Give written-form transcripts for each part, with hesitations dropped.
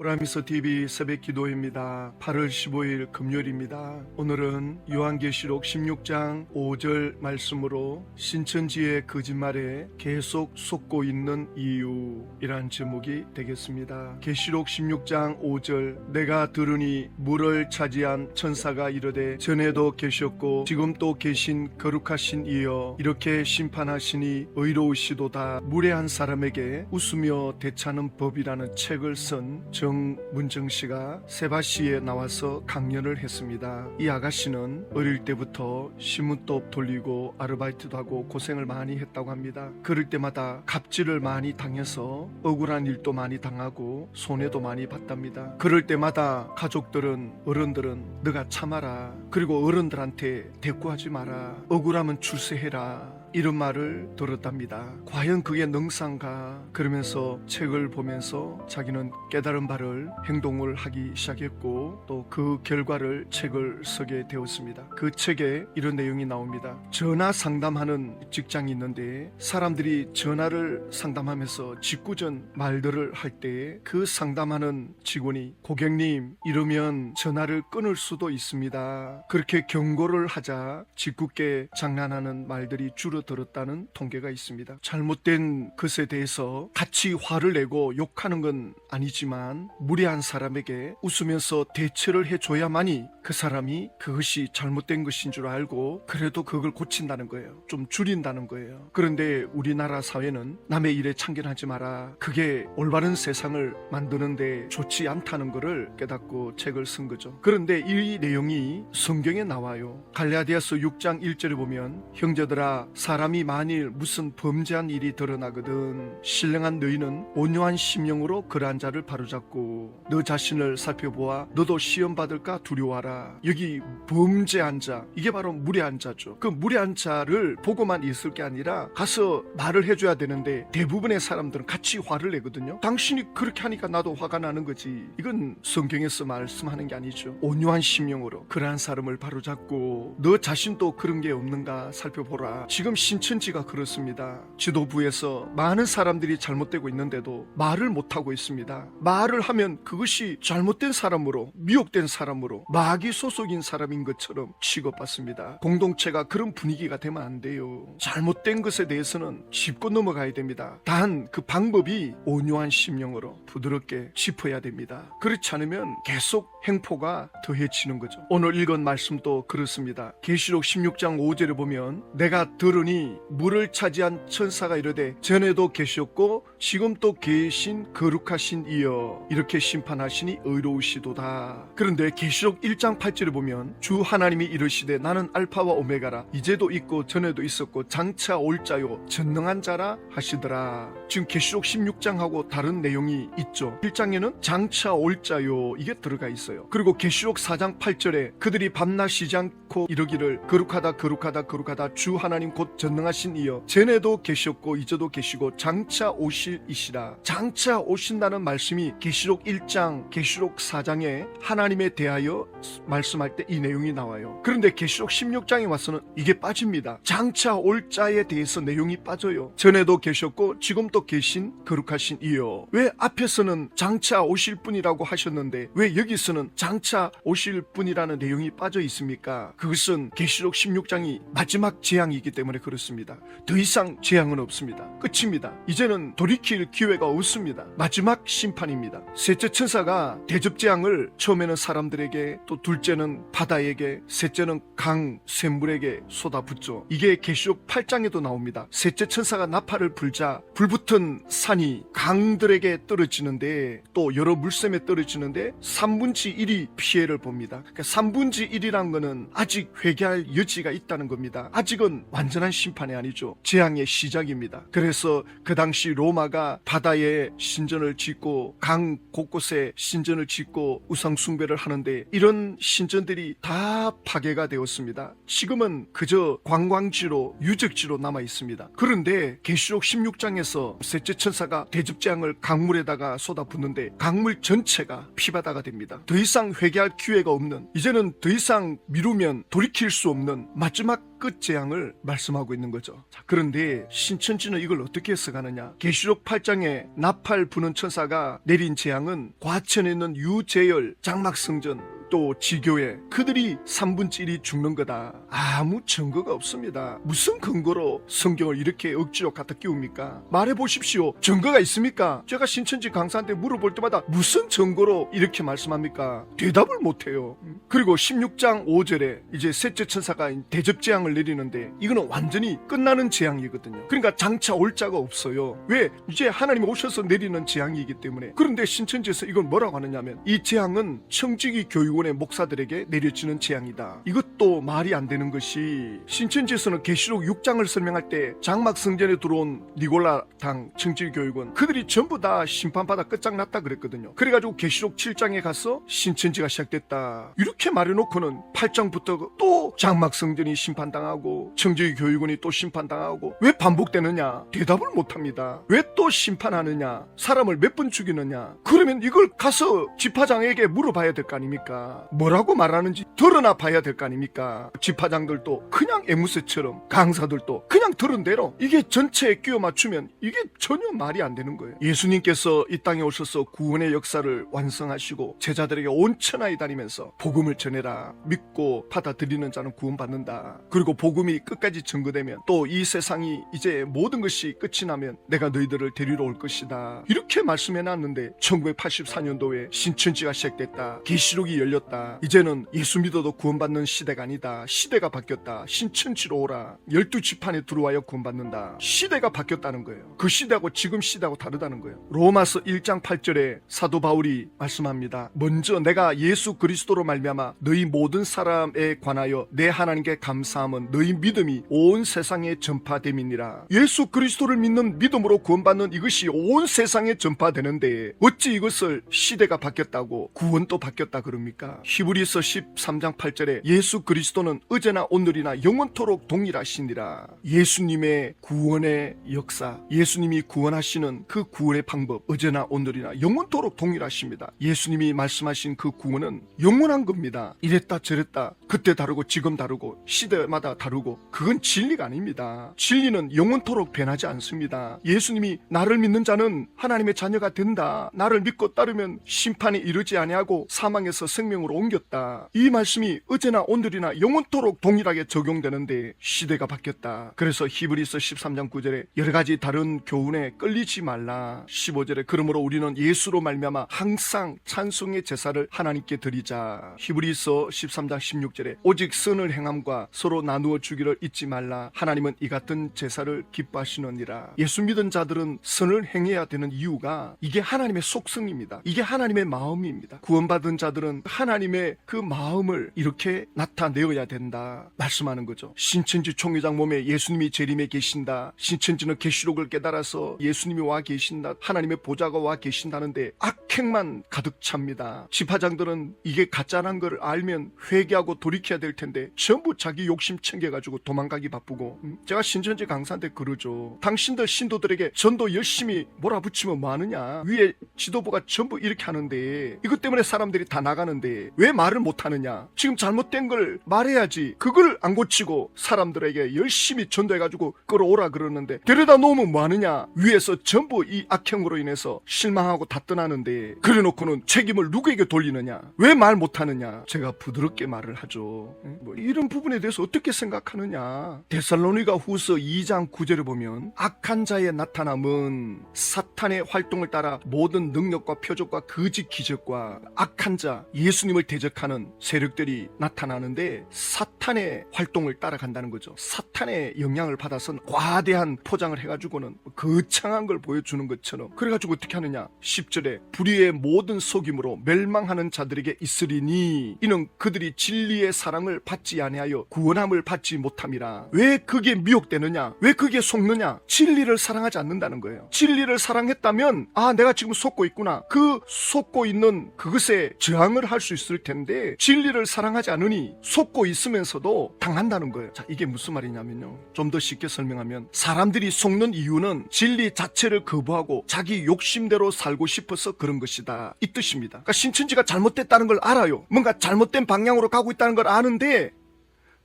보람미서TV 새벽기도입니다. 8월 15일 금요일입니다. 오늘은 요한계시록 16장 5절 말씀으로 신천지의 거짓말에 계속 속고 있는 이유이란 제목이 되겠습니다. 계시록 16장 5절 내가 들으니 물을 차지한 천사가 이르되 전에도 계셨고 지금 또 계신 거룩하신 이여 이렇게 심판하시니 의로우시도다. 무례한 사람에게 웃으며 대차는 법이라는 책을 쓴 정문정씨가 세바시에 나와서 강연을 했습니다. 이 아가씨는 어릴 때부터 신문도 돌리고 아르바이트도 하고 고생을 많이 했다고 합니다. 그럴 때마다 갑질을 많이 당해서 억울한 일도 많이 당하고 손해도 많이 봤답니다. 그럴 때마다 가족들은 어른들은 너가 참아라, 그리고 어른들한테 대꾸하지 마라, 억울하면 출세해라, 이런 말을 들었답니다. 과연 그게 능사인가? 그러면서 책을 보면서 자기는 깨달은 바를 행동을 하기 시작했고 또 그 결과를 책을 쓰게 되었습니다. 그 책에 이런 내용이 나옵니다. 전화 상담하는 직장이 있는데 사람들이 전화를 상담하면서 짓궂은 말들을 할 때 그 상담하는 직원이 고객님 이러면 전화를 끊을 수도 있습니다, 그렇게 경고를 하자 짓궂게 장난하는 말들이 줄어들었다는 통계가 있습니다. 잘못된 것에 대해서 같이 화를 내고 욕하는 건 아니지만 무례한 사람에게 웃으면서 대처를 해줘야만이 그 사람이 그것이 잘못된 것인 줄 알고 그래도 그걸 고친다는 거예요. 좀 줄인다는 거예요. 그런데 우리나라 사회는 남의 일에 참견하지 마라, 그게 올바른 세상을 만드는데 좋지 않다는 것을 깨닫고 책을 쓴 거죠. 그런데 이 내용이 성경에 나와요. 갈라디아서 6장 1절에 보면 형제들아 사람이 만일 무슨 범죄한 일이 드러나거든 신령한 너희는 온유한 심령으로 그러한 자를 바로잡고 너 자신을 살펴보아 너도 시험 받을까 두려워하라. 여기 범죄한 자, 이게 바로 무례한 자죠. 그 무례한 자를 보고만 있을 게 아니라 가서 말을 해줘야 되는데 대부분의 사람들은 같이 화를 내거든요. 당신이 그렇게 하니까 나도 화가 나는 거지. 이건 성경에서 말씀하는 게 아니죠. 온유한 심령으로 그러한 사람을 바로잡고 너 자신도 그런 게 없는가 살펴보라. 지금 신천지가 그렇습니다. 지도부에서 많은 사람들이 잘못되고 있는데도 말을 못하고 있습니다. 말을 하면 그것이 잘못된 사람으로, 미혹된 사람으로, 마귀 소속인 사람인 것처럼 취급받습니다. 공동체가 그런 분위기가 되면 안 돼요. 잘못된 것에 대해서는 짚고 넘어가야 됩니다. 단 그 방법이 온유한 심령으로 부드럽게 짚어야 됩니다. 그렇지 않으면 계속 행포가 더해지는 거죠. 오늘 읽은 말씀도 그렇습니다. 계시록 16장 5절에 보면 내가 들으니 물을 차지한 천사가 이르되 전에도 계셨고 지금 또 계신 거룩하신 이여 이렇게 심판하시니 의로우시도다. 그런데 계시록 1장 8절에 보면 주 하나님이 이르시되 나는 알파와 오메가라, 이제도 있고 전에도 있었고 장차 올 자요 전능한 자라 하시더라. 지금 계시록 16장하고 다른 내용이 있죠. 1장에는 장차 올 자요 이게 들어가 있어요. 그리고 계시록 4장 8절에 그들이 밤낮 쉬지 않고 이르기를 거룩하다 거룩하다 거룩하다 주 하나님 곧 전능하신 이여 전에도 계셨고 이제도 계시고 장차 오실 이시라. 장차 오신다는 말씀이 계시록 1장 계시록 4장에 하나님에 대하여 말씀할 때 이 내용이 나와요. 그런데 계시록 16장에 와서는 이게 빠집니다. 장차 올 자에 대해서 내용이 빠져요. 전에도 계셨고 지금 또 계신 거룩하신 이여. 왜 앞에서는 장차 오실 분이라고 하셨는데 왜 여기서는 장차 오실 분이라는 내용이 빠져 있습니까? 그것은 계시록 16장이 마지막 재앙이기 때문에 그렇습니다. 더 이상 재앙은 없습니다. 끝입니다. 이제는 돌이킬 기회가 없습니다. 마지막 심판입니다. 셋째 천사가 대접 재앙을 처음에는 사람들에게, 또 둘째는 바다에게, 셋째는 강 샘물에게 쏟아붓죠. 이게 계시록 8장에도 나옵니다. 셋째 천사가 나팔을 불자 불붙은 산이 강들에게 떨어지는데 또 여러 물샘에 떨어지는데 3분의 1이 피해를 봅니다. 그러니까 3분의 1이란 거는 아직 회개할 여지가 있다는 겁니다. 아직은 완전한 심판이 아니죠. 재앙의 시작입니다. 그래서 그 당시 로마가 바다에 신전을 짓고 강 곳곳에 신전을 짓고 우상 숭배를 하는데 이런 신전들이 다 파괴가 되었습니다. 지금은 그저 관광지로 유적지로 남아 있습니다. 그런데 계시록 16장에서 셋째 천사가 대접재앙을 강물에다가 쏟아붓는데 강물 전체가 피바다가 됩니다. 더 이상 회개할 기회가 없는, 이제는 더 이상 미루면 돌이킬 수 없는 마지막 끝재앙을 말씀하고 있는 거죠. 자, 그런데 신천지는 이걸 어떻게 해석하느냐? 계시록 8장에 나팔 부는 천사가 내린 재앙은 과천에 있는 유재열, 장막성전, 또 지교회 그들이 3분의 1이 죽는 거다. 아무 증거가 없습니다. 무슨 근거로 성경을 이렇게 억지로 갖다 끼웁니까? 말해보십시오. 증거가 있습니까? 제가 신천지 강사한테 물어볼 때마다 무슨 증거로 이렇게 말씀합니까? 대답을 못해요. 그리고 16장 5절에 이제 셋째 천사가 대접재앙을 내리는데 이거는 완전히 끝나는 재앙이거든요. 그러니까 장차 올 자가 없어요. 왜? 이제 하나님이 오셔서 내리는 재앙이기 때문에. 그런데 신천지에서 이건 뭐라고 하느냐면 이 재앙은 청지기 교육원의 목사들에게 내려지는 재앙이다. 이것도 말이 안 되는 것이 신천지에서는 계시록 6장을 설명할 때 장막성전에 들어온 니골라당 청지기 교육원 그들이 전부 다 심판받아 끝장났다 그랬거든요. 그래가지고 계시록 7장에 가서 신천지가 시작됐다 이렇게 말해놓고는 8장부터 또 장막성전이 심판당하고 청지기 교육원이 또 심판당하고 왜 반복되느냐? 대답을 못합니다. 왜 또 심판하느냐? 사람을 몇 번 죽이느냐? 그러면 이걸 가서 지파장에게 물어봐야 될 거 아닙니까? 뭐라고 말하는지 드러나 봐야 될 거 아닙니까? 지파장들도 그냥 앵무새처럼 강사들도 그냥 들은 대로 이게 전체에 끼워 맞추면 이게 전혀 말이 안 되는 거예요. 예수님께서 이 땅에 오셔서 구원의 역사를 완성하시고 제자들에게 온 천하에 다니면서 복음을 전해라. 믿고 받아들이는 자는 구원받는다. 그리고 복음이 끝까지 증거되면 또 이 세상이 이제 모든 것이 끝이 나면 내가 너희들을 데리러 올 것이다. 이렇게 말씀해놨는데 1984년도에 신천지가 시작됐다. 계시록이 열렸다. 이제는 예수 믿어도 구원받는 시대가 아니다. 시대가 바뀌었다. 신천지로 오라. 12지판에 들어와야 구원받는다. 시대가 바뀌었다는 거예요. 그 시대하고 지금 시대하고 다르다는 거예요. 로마서 1장 8절에 사도 바울이 말씀합니다. 먼저 내가 예수 그리스도로 말미암아 너희 모든 사람에 관하여 내 하나님께 감사함은 너희 믿음이 온 세상에 전파됨이니라. 예수 그리스도를 믿는 믿음으로 구원받는 이것이 온 세상에 전파되는데 어찌 이것을 시대가 바뀌었다고 구원도 바뀌었다 그럽니까? 히브리서 13장 8절에 예수 그리스도는 어제나 오늘이나 영원토록 동일하시니라. 예수님의 구원의 역사, 예수님이 구원하시는 그 구원의 방법 어제나 오늘이나 영원토록 동일하십니다. 예수님이 말씀하신 그 구원은 영원한 겁니다. 이랬다 저랬다 그때 다르고 지금 다르고 시대마다 다르고 그건 진리가 아닙니다. 진리는 영원토록 변하지 않습니다. 예수님이 나를 믿는 자는 하나님의 자녀가 된다. 나를 믿고 따르면 심판에 이르지 아니하고 사망에서 생명으로 옮겼다. 이 말씀이 어제나 오늘이나 영원토록 동일하게 적용되는데 시대가 바뀌었다. 그래서 히브리서 13장 9절에 여러 가지 다른 교훈에 끌리지 말라. 15절에 그러므로 우리는 예수로 말미암아 항상 찬송의 제사를 하나님께 드리자. 히브리서 13장 16절에 오직 선을 행함과 서로 나누어 주기를 잊지 말라. 하나님은 이 같은 제사를 기뻐하시느니라. 예수 믿은 자들은 선을 행해야 되는 이유가 이게 하나님의 속성입니다. 이게 하나님의 마음입니다. 구원받은 자들은 하나님의 그 마음을 이렇게 나타내어야 된다 말씀하는 거죠. 신천지 총회장 몸에 예수님이 재림에 계신다. 신천지는 계시록을 깨달아서 예수님이 와 계신다. 하나님의 보좌가 와 계신다는데 악행만 가득 찹니다. 지파장들은 이게 가짜란 걸 알면 회개하고 돌이켜야 될 텐데 전부 자기 욕심 챙겨가지고 도망가기 바쁘고 제가 신천지 강사한테 그러죠. 당신들 신도들에게 전도 열심히 몰아붙이면 뭐하느냐. 위에 지도부가 전부 이렇게 하는데 이것 때문에 사람들이 다 나가는데 왜 말을 못하느냐. 지금 잘못된 걸 말해야지. 그걸 안 고치고 사람들에게 열심히 전도해가지고 끌어오라 그러는데 데려다 놓으면 뭐하느냐. 위에서 전부 이 악행으로 인해서 실망하고 다 떠나는데 그래놓고는 책임을 누구에게 돌리느냐. 왜 말 못하느냐. 제가 부드럽게 말을 하죠. 뭐 이런 부분에 대해서 어떻게 생각하느냐. 데살로니가 후서 2장 9절을 보면 악한 자의 나타남은 사탄의 활동을 따라 모든 능력과 표적과 거짓 기적과 악한 자 예수님을 대적하는 세력들이 나타나는데 사탄의 활동을 따라간다는 거죠. 사탄의 영향을 받아서 과대한 포장을 해가지고는 거창한 걸 보여주는 것처럼 그래가지고 어떻게 하느냐. 10절에 불의의 모든 속임으로 멸망하는 자들에게 있으리니 이는 그들이 진리의 사랑을 받지 아니하여 구원함을 받지 못함이라. 왜 그게 미혹되느냐. 왜 그게 속느냐. 진리를 사랑하지 않는다는 거예요. 진리를 사랑했다면 아 내가 지금 속고 있구나. 그 속고 있는 그것에 저항을 할 수 있을 텐데 진리를 사랑하지 않으니 속고 있으면서도 당한다는 거예요. 자 이게 무슨 말이냐면요. 좀 더 쉽게 설명하면 사람들이 속는 이유는 진리 자체를 거부하고 자기 욕심대로 살고 싶어서 그런 것이다 이 뜻입니다. 그러니까 신천지가 잘못됐다는 걸 알아요. 뭔가 잘못된 방향으로 가고 있다는 걸 아는데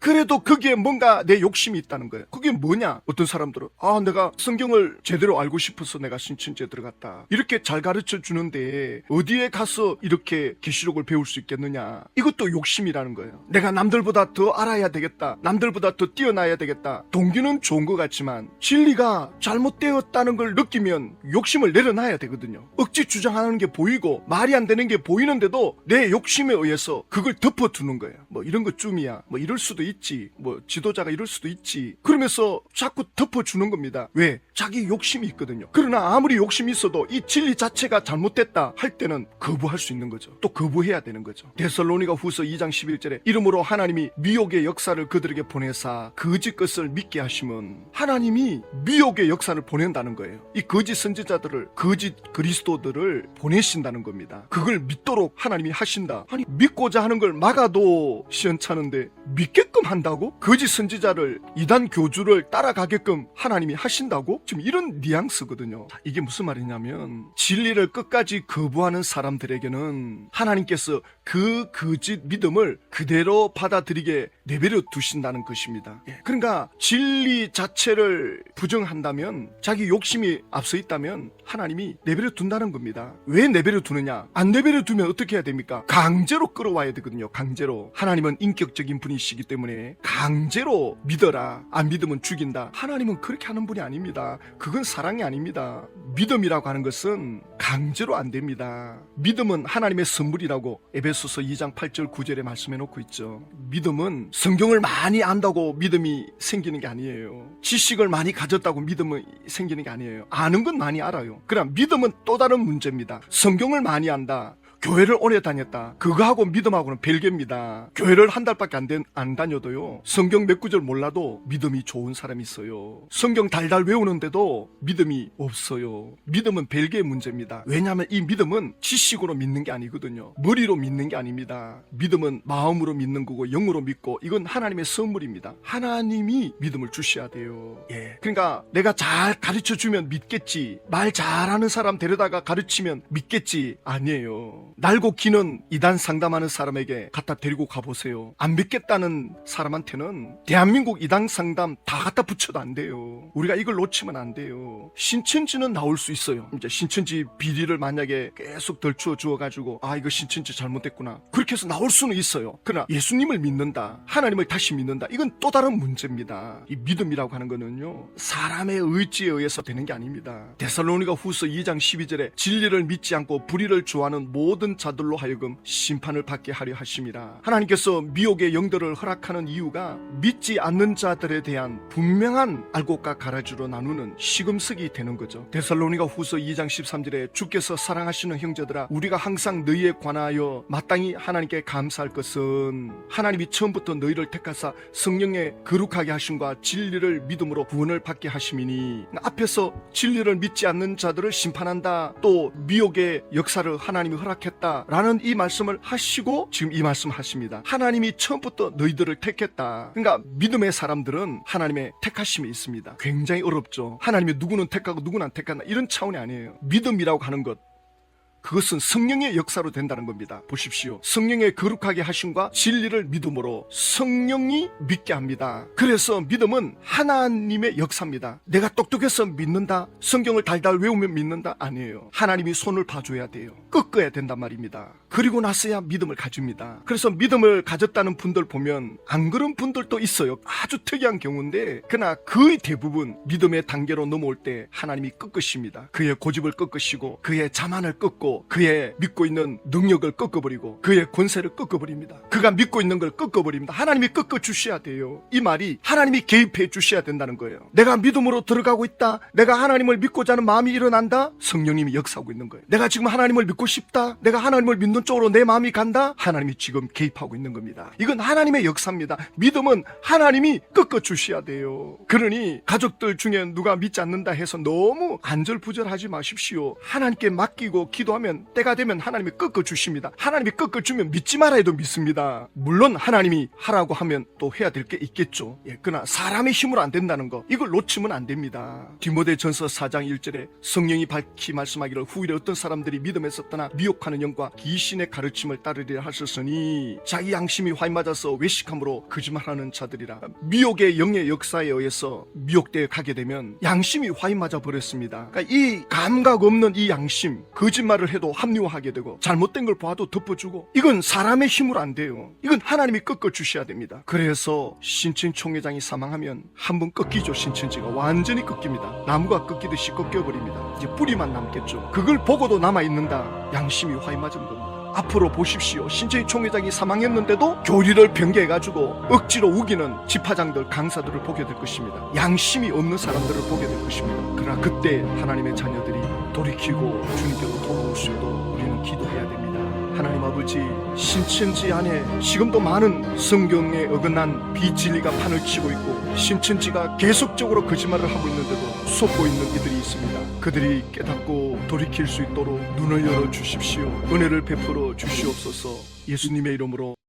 그래도 거기에 뭔가 내 욕심이 있다는 거예요. 그게 뭐냐? 어떤 사람들은 내가 성경을 제대로 알고 싶어서 내가 신천지에 들어갔다. 이렇게 잘 가르쳐 주는데 어디에 가서 이렇게 계시록을 배울 수 있겠느냐? 이것도 욕심이라는 거예요. 내가 남들보다 더 알아야 되겠다. 남들보다 더 뛰어나야 되겠다. 동기는 좋은 것 같지만 진리가 잘못되었다는 걸 느끼면 욕심을 내려놔야 되거든요. 억지 주장하는 게 보이고 말이 안 되는 게 보이는데도 내 욕심에 의해서 그걸 덮어두는 거예요. 뭐 이런 것쯤이야. 뭐 이럴 수도 있지. 뭐 지도자가 이럴 수도 있지. 그러면서 자꾸 덮어주는 겁니다. 왜? 자기 욕심이 있거든요. 그러나 아무리 욕심이 있어도 이 진리 자체가 잘못됐다 할 때는 거부할 수 있는 거죠. 또 거부해야 되는 거죠. 데살로니가 후서 2장 11절에 이러므로 하나님이 미혹의 역사를 그들에게 보내사 거짓 것을 믿게 하시면 하나님이 미혹의 역사를 보낸다는 거예요. 이 거짓 선지자들을 거짓 그리스도들을 보내신다는 겁니다. 그걸 믿도록 하나님이 하신다. 아니 믿고자 하는 걸 막아도 시원찮은데 믿게끔 한다고? 거짓 선지자를 이단 교주를 따라가게끔 하나님이 하신다고? 지금 이런 뉘앙스거든요. 이게 무슨 말이냐면 진리를 끝까지 거부하는 사람들에게는 하나님께서 그 거짓 믿음을 그대로 받아들이게 내버려 두신다는 것입니다. 그러니까 진리 자체를 부정한다면 자기 욕심이 앞서 있다면 하나님이 내버려 둔다는 겁니다. 왜 내버려 두느냐? 안 내버려 두면 어떻게 해야 됩니까? 강제로 끌어와야 되거든요. 강제로. 하나님은 인격적인 분이시기 때문에 강제로 믿어라. 안 믿으면 죽인다. 하나님은 그렇게 하는 분이 아닙니다. 그건 사랑이 아닙니다. 믿음이라고 하는 것은 강제로 안 됩니다. 믿음은 하나님의 선물이라고 에베소서 2장 8절 9절에 말씀해 놓고 있죠. 믿음은 성경을 많이 안다고 믿음이 생기는 게 아니에요. 지식을 많이 가졌다고 믿음이 생기는 게 아니에요. 아는 건 많이 알아요. 그럼 믿음은 또 다른 문제입니다. 성경을 많이 안다. 교회를 오래 다녔다. 그거하고 믿음하고는 별개입니다. 교회를 한 달밖에 안 다녀도요. 성경 몇 구절 몰라도 믿음이 좋은 사람이 있어요. 성경 달달 외우는데도 믿음이 없어요. 믿음은 별개의 문제입니다. 왜냐하면 이 믿음은 지식으로 믿는 게 아니거든요. 머리로 믿는 게 아닙니다. 믿음은 마음으로 믿는 거고 영으로 믿고 이건 하나님의 선물입니다. 하나님이 믿음을 주셔야 돼요. 그러니까 내가 잘 가르쳐주면 믿겠지. 말 잘하는 사람 데려다가 가르치면 믿겠지. 아니에요. 날고 기는 이단 상담하는 사람에게 갖다 데리고 가보세요. 안 믿겠다는 사람한테는 대한민국 이단 상담 다 갖다 붙여도 안 돼요. 우리가 이걸 놓치면 안 돼요. 신천지는 나올 수 있어요. 이제 신천지 비리를 만약에 계속 덜추어 주어가지고 이거 신천지 잘못됐구나. 그렇게 해서 나올 수는 있어요. 그러나 예수님을 믿는다. 하나님을 다시 믿는다. 이건 또 다른 문제입니다. 이 믿음이라고 하는 거는요. 사람의 의지에 의해서 되는 게 아닙니다. 데살로니가 후서 2장 12절에 진리를 믿지 않고 불의를 좋아하는 모든 자들로 하여금 심판을 받게 하려 하심이라. 하나님께서 미혹의 영들을 허락하는 이유가 믿지 않는 자들에 대한 분명한 알곡과 가라지로 나누는 시금석이 되는 거죠. 데살로니가 후서 2장 13절에 주께서 사랑하시는 형제들아 우리가 항상 너희에 관하여 마땅히 하나님께 감사할 것은 하나님이 처음부터 너희를 택하사 성령에 거룩하게 하심과 진리를 믿음으로 구원을 받게 하심이니. 앞에서 진리를 믿지 않는 자들을 심판한다. 또 미혹의 역사를 하나님이 허락했다 라는 이 말씀을 하시고 지금 이 말씀 하십니다. 하나님이 처음부터 너희들을 택했다. 그러니까 믿음의 사람들은 하나님의 택하심이 있습니다. 굉장히 어렵죠. 하나님이 누구는 택하고 누구는 안 택한다 이런 차원이 아니에요. 믿음이라고 하는 것 그것은 성령의 역사로 된다는 겁니다. 보십시오. 성령의 거룩하게 하심과 진리를 믿음으로 성령이 믿게 합니다. 그래서 믿음은 하나님의 역사입니다. 내가 똑똑해서 믿는다, 성경을 달달 외우면 믿는다 아니에요. 하나님이 손을 봐줘야 돼요. 꺾어야 된단 말입니다. 그리고 나서야 믿음을 가집니다. 그래서 믿음을 가졌다는 분들 보면 안 그런 분들도 있어요. 아주 특이한 경우인데 그러나 거의 대부분 믿음의 단계로 넘어올 때 하나님이 꺾으십니다. 그의 고집을 꺾으시고 그의 자만을 꺾고 그의 믿고 있는 능력을 꺾어버리고 그의 권세를 꺾어버립니다. 그가 믿고 있는 걸 꺾어버립니다. 하나님이 꺾어주셔야 돼요. 이 말이 하나님이 개입해 주셔야 된다는 거예요. 내가 믿음으로 들어가고 있다. 내가 하나님을 믿고자 하는 마음이 일어난다. 성령님이 역사하고 있는 거예요. 내가 지금 하나님을 믿고 싶다. 내가 하나님을 믿는 쪽으로 내 마음이 간다. 하나님이 지금 개입하고 있는 겁니다. 이건 하나님의 역사입니다. 믿음은 하나님이 꺾어주셔야 돼요. 그러니 가족들 중에 누가 믿지 않는다 해서 너무 안절부절하지 마십시오. 하나님께 맡기고 기도하면 때가 되면 하나님이 꺾어주십니다. 하나님이 꺾어주면 믿지 말아 해도 믿습니다. 물론 하나님이 하라고 하면 또 해야 될 게 있겠죠. 그러나 사람의 힘으로 안 된다는 거 이걸 놓치면 안 됩니다. 디모데전서 4장 1절에 성령이 밝히 말씀하기를 후일에 어떤 사람들이 믿음에서 떠나 미혹하는 영과 귀신 신의 가르침을 따르리라 하셨으니 자기 양심이 화인 맞아서 외식함으로 거짓말하는 자들이라. 미혹의 영의 역사에 의해서 미혹되어 가게 되면 양심이 화인 맞아 버렸습니다. 그러니까 이 감각 없는 이 양심, 거짓말을 해도 합리화하게 되고 잘못된 걸 봐도 덮어주고, 이건 사람의 힘으로 안 돼요. 이건 하나님이 꺾어 주셔야 됩니다. 그래서 신천 총회장이 사망하면 한 번 꺾이죠. 신천지가 완전히 꺾입니다. 나무가 꺾이듯이 꺾여버립니다. 이제 뿌리만 남겠죠. 그걸 보고도 남아있는다. 양심이 화인 맞은 겁니다. 앞으로 보십시오. 신천지 총회장이 사망했는데도 교리를 변개해가지고 억지로 우기는 집화장들, 강사들을 보게 될 것입니다. 양심이 없는 사람들을 보게 될 것입니다. 그러나 그때 하나님의 자녀들이 돌이키고 주님께로 돌아올 수 있도록 우리는 기도해야 됩니다. 하나님 아버지, 신천지 안에 지금도 많은 성경에 어긋난 비진리가 판을 치고 있고, 신천지가 계속적으로 거짓말을 하고 있는데도 속고 있는 이들이 있습니다. 그들이 깨닫고 돌이킬 수 있도록 눈을 열어 주십시오. 은혜를 베풀어 주시옵소서. 예수님의 이름으로